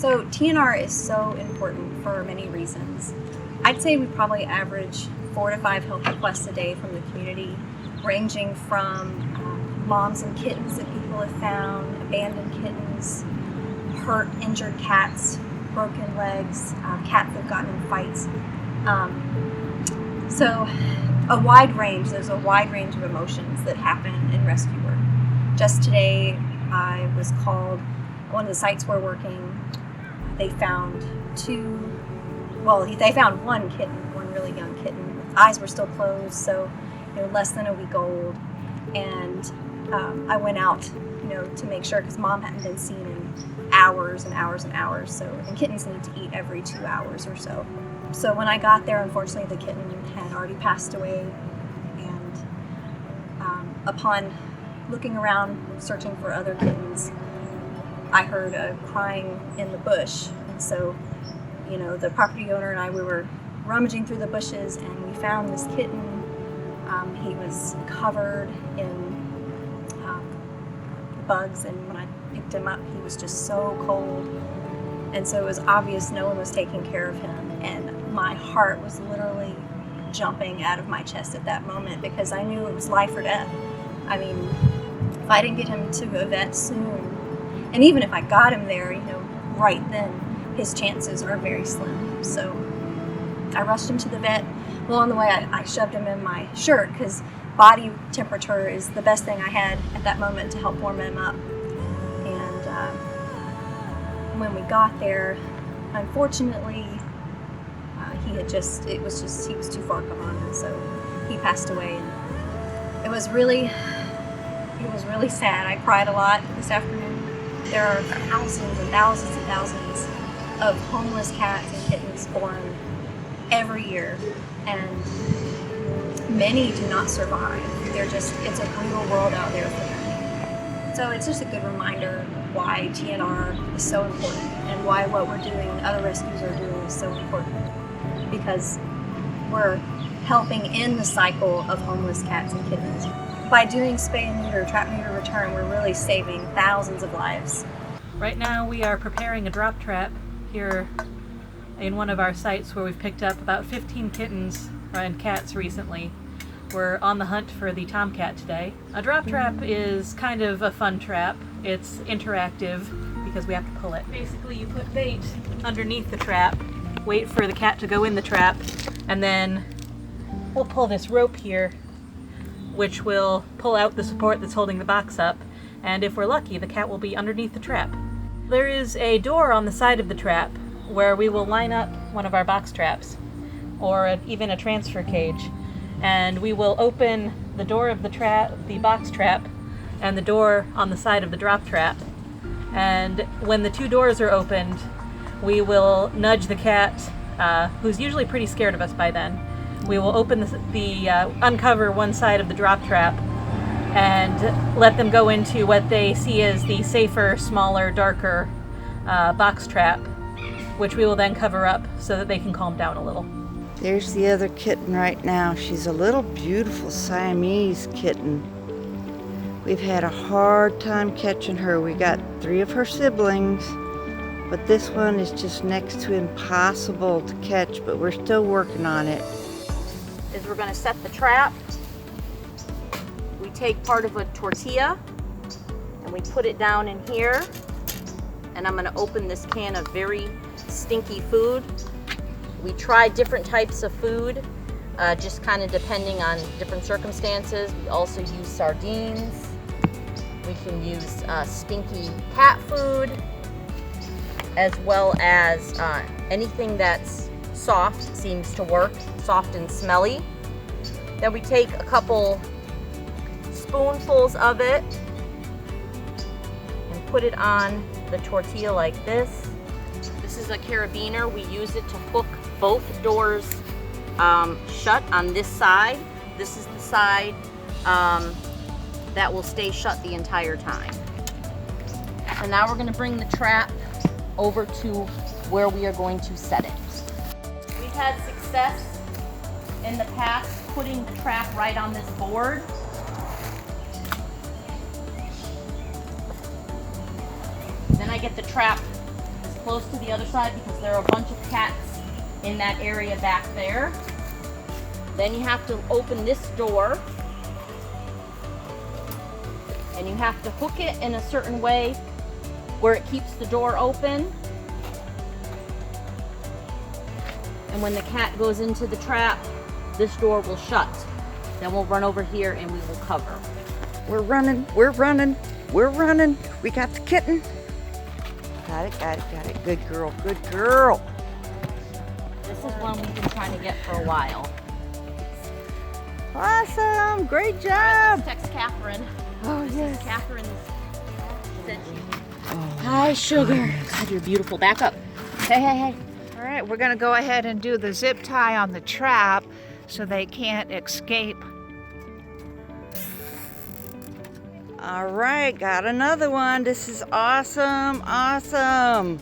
So TNR is so important for many reasons. I'd say we probably average 4 to 5 help requests a day from the community, ranging from moms and kittens that people have found, abandoned kittens, hurt, injured cats, broken legs, cats that have gotten in fights. So there's a wide range of emotions that happen in rescue work. Just today, I was called, one of the sites we're working, they found they found one kitten, one really young kitten. Its eyes were still closed, so less than a week old. And I went out, to make sure, because mom hadn't been seen in hours and hours and hours. And kittens need to eat every 2 hours or so. So when I got there, unfortunately, the kitten had already passed away. And upon looking around, searching for other kittens, I heard a crying in the bush. And so, the property owner and I, we were rummaging through the bushes, and we found this kitten. He was covered in bugs, and when I picked him up, he was just so cold. And so it was obvious no one was taking care of him. And my heart was literally jumping out of my chest at that moment, because I knew it was life or death. I mean, if I didn't get him to a vet soon, and even if I got him there, right then, his chances are very slim. So I rushed him to the vet. Well, on the way, I shoved him in my shirt, because body temperature is the best thing I had at that moment to help warm him up. And when we got there, unfortunately, he was too far gone, and so he passed away. And it was really sad. I cried a lot this afternoon. There are thousands and thousands and thousands of homeless cats and kittens born every year, and many do not survive. It's a brutal world out there for them. So it's just a good reminder of why TNR is so important, and why what we're doing and other rescues are doing is so important, because we're helping end the cycle of homeless cats and kittens. By doing spay and neuter, trap, neuter, return, we're really saving thousands of lives. Right now we are preparing a drop trap here in one of our sites where we've picked up about 15 kittens and cats recently. We're on the hunt for the tomcat today. A drop trap is kind of a fun trap. It's interactive because we have to pull it. Basically, you put bait underneath the trap, wait for the cat to go in the trap, and then we'll pull this rope here, which will pull out the support that's holding the box up, and if we're lucky, the cat will be underneath the trap. There is a door on the side of the trap where we will line up one of our box traps, or even a transfer cage, and we will open the door of the box trap, and the door on the side of the drop trap. And when the two doors are opened, we will nudge the cat, who's usually pretty scared of us by then. We will open uncover one side of the drop trap and let them go into what they see as the safer, smaller, darker box trap, which we will then cover up so that they can calm down a little. There's the other kitten right now. She's a little beautiful Siamese kitten. We've had a hard time catching her. We got 3 of her siblings, but this one is just next to impossible to catch, but we're still working on it. We're going to set the trap. We take part of a tortilla and we put it down in here, and I'm going to open this can of very stinky food. We try different types of food, just kind of depending on different circumstances. We also use sardines. We can use stinky cat food, as well as anything that's soft seems to work, soft and smelly. Then we take a couple spoonfuls of it and put it on the tortilla like this. This is a carabiner. We use it to hook both doors shut on this side. This is the side that will stay shut the entire time. And now we're going to bring the trap over to where we are going to set it. We've had success in the past putting the trap right on this board. Then I get the trap close to the other side because there are a bunch of cats in that area back there. Then you have to open this door. And you have to hook it in a certain way where it keeps the door open. And when the cat goes into the trap, this door will shut. Then we'll run over here and we will cover. We're running, we're running, we're running. We got the kitten. Got it, got it, got it. Good girl, good girl. This is one we've been trying to get for a while. Awesome, great All right, job. let's text Catherine. Oh, This yes. is Catherine's. She said she. Oh. Hi, sugar. God, you're beautiful. Back up. Hey, hey, hey. All right, we're gonna go ahead and do the zip tie on the trap so they can't escape. All right, got another one. This is awesome, awesome.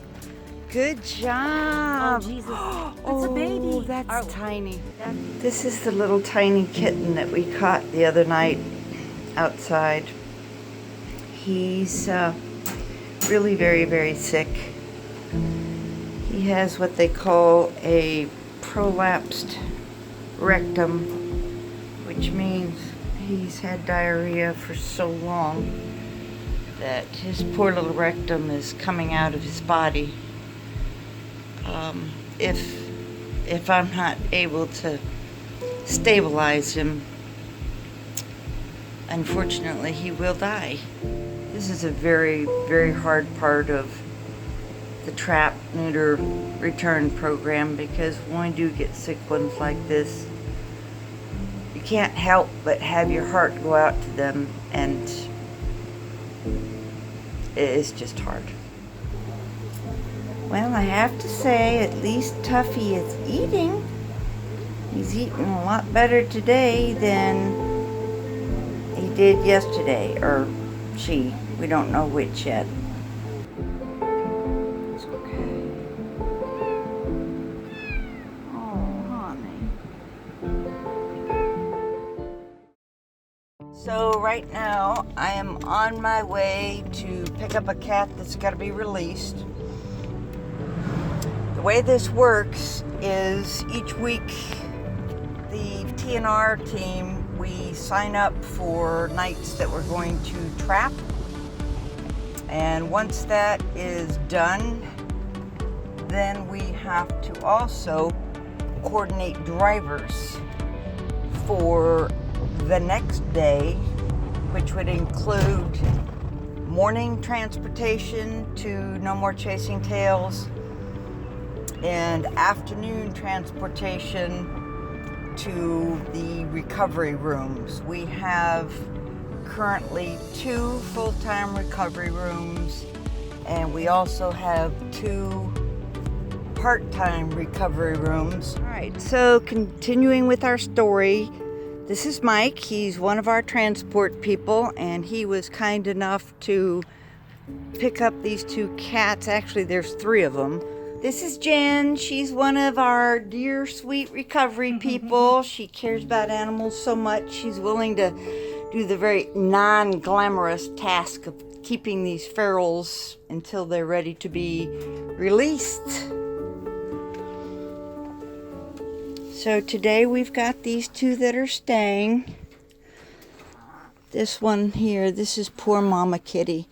Good job. Oh, Jesus. Oh, It's a baby. That's tiny. This is the little tiny kitten that we caught the other night outside. He's really very, very sick. He has what they call a prolapsed rectum, which means he's had diarrhea for so long that his poor little rectum is coming out of his body. If I'm not able to stabilize him, unfortunately he will die. This is a very, very hard part of the trap neuter return program, because when we do get sick ones like this, you can't help but have your heart go out to them, and it is just hard. Well, I have to say, at least Tuffy is eating. He's eating a lot better today than he did yesterday, or she. We don't know which yet. It's okay. Oh, honey. So right now, I am on my way to pick up a cat that's got to be released. The way this works is each week, the TNR team, we sign up for nights that we're going to trap. And once that is done, then we have to also coordinate drivers for the next day, which would include morning transportation to No More Chasing Tails and afternoon transportation to the recovery rooms. We have currently 2 full-time recovery rooms, and we also have 2 part-time recovery rooms. All right, so continuing with our story, this is Mike. He's one of our transport people, and he was kind enough to pick up these 2 cats. Actually, there's 3 of them. This is Jen. She's one of our dear, sweet recovery people. She cares about animals so much, she's willing to do the very non-glamorous task of keeping these ferals until they're ready to be released. So today we've got these 2 that are staying. This one here, this is poor Mama Kitty.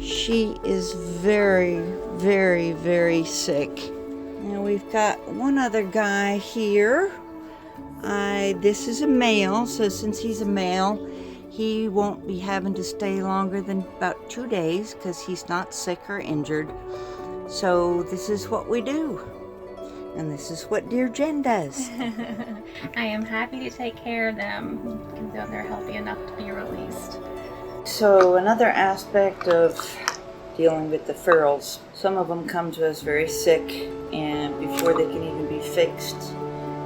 She is very, very, very sick. Now we've got one other guy here. This is a male, so since he's a male, he won't be having to stay longer than about 2 days because he's not sick or injured. So this is what we do. And this is what dear Jen does. I am happy to take care of them until they're healthy enough to be released. So another aspect of dealing with the ferals, some of them come to us very sick, and before they can even be fixed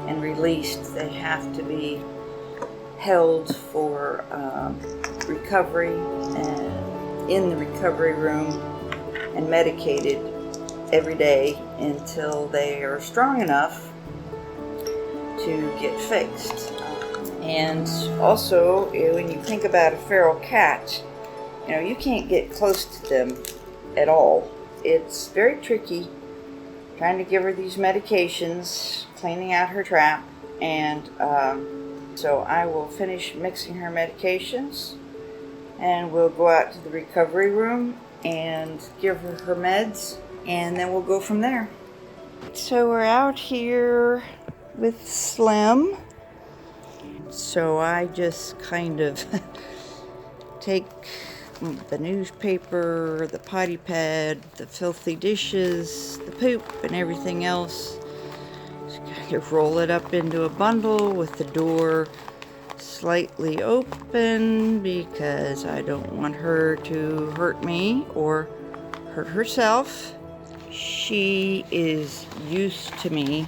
and released, they have to be held for recovery and in the recovery room and medicated every day until they are strong enough to get fixed. And also, when you think about a feral cat, you can't get close to them at all. it's very tricky trying to give her these medications, cleaning out her trap, and so I will finish mixing her medications and we'll go out to the recovery room and give her her meds, and then we'll go from there. So we're out here with Slim. So I just kind of take the newspaper, the potty pad, the filthy dishes, the poop, and everything else. Just kind of roll it up into a bundle with the door slightly open because I don't want her to hurt me or hurt herself. She is used to me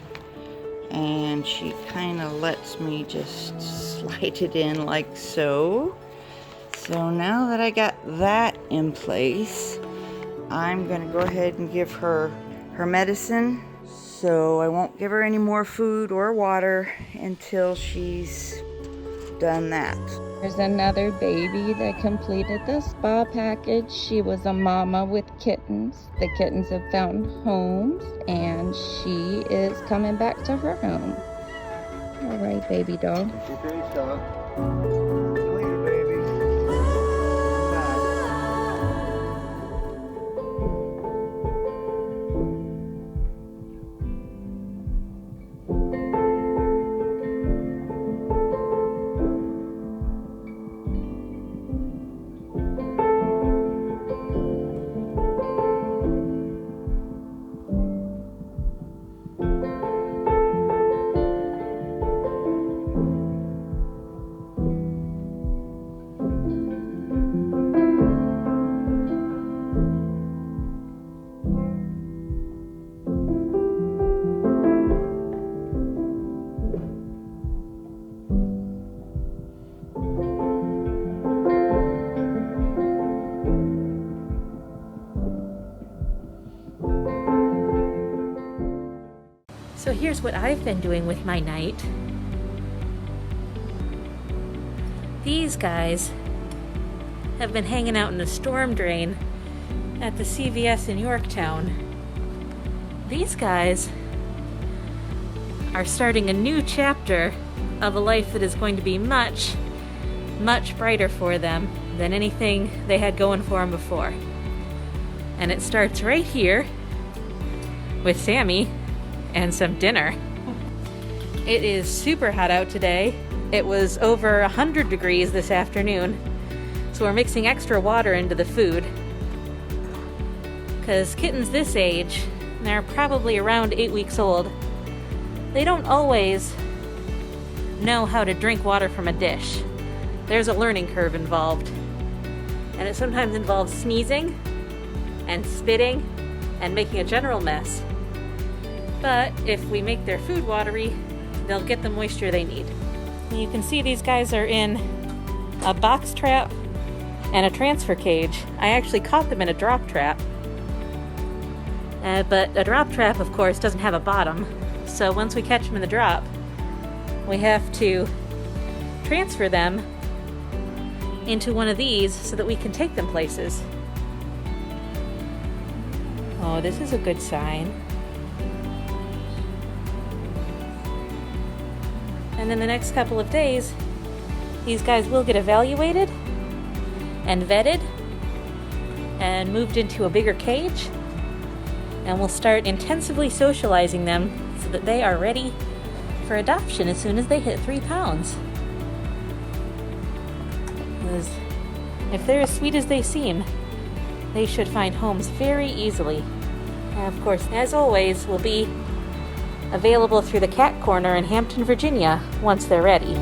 and she kind of lets me just slide it in like so. So now that I got that in place, I'm gonna go ahead and give her her medicine. So I won't give her any more food or water until she's done that. There's another baby that completed the spa package. She was a mama with kittens. The kittens have found homes and she is coming back to her home. All right, baby doll. So here's what I've been doing with my night. These guys have been hanging out in the storm drain at the CVS in Yorktown. These guys are starting a new chapter of a life that is going to be much, much brighter for them than anything they had going for them before. And it starts right here with Sammy and some dinner. It is super hot out today. It was over 100 degrees this afternoon, so we're mixing extra water into the food. Because kittens this age, they're probably around 8 weeks old, they don't always know how to drink water from a dish. There's a learning curve involved. And it sometimes involves sneezing and spitting and making a general mess. But if we make their food watery, they'll get the moisture they need. And you can see these guys are in a box trap and a transfer cage. I actually caught them in a drop trap. But a drop trap, of course, doesn't have a bottom. So once we catch them in the drop, we have to transfer them into one of these so that we can take them places. Oh, this is a good sign. And in the next couple of days, these guys will get evaluated and vetted and moved into a bigger cage. And we'll start intensively socializing them so that they are ready for adoption as soon as they hit 3 pounds. Because if they're as sweet as they seem, they should find homes very easily. And of course, as always, will be available through the Cat Corner in Hampton, Virginia, once they're ready.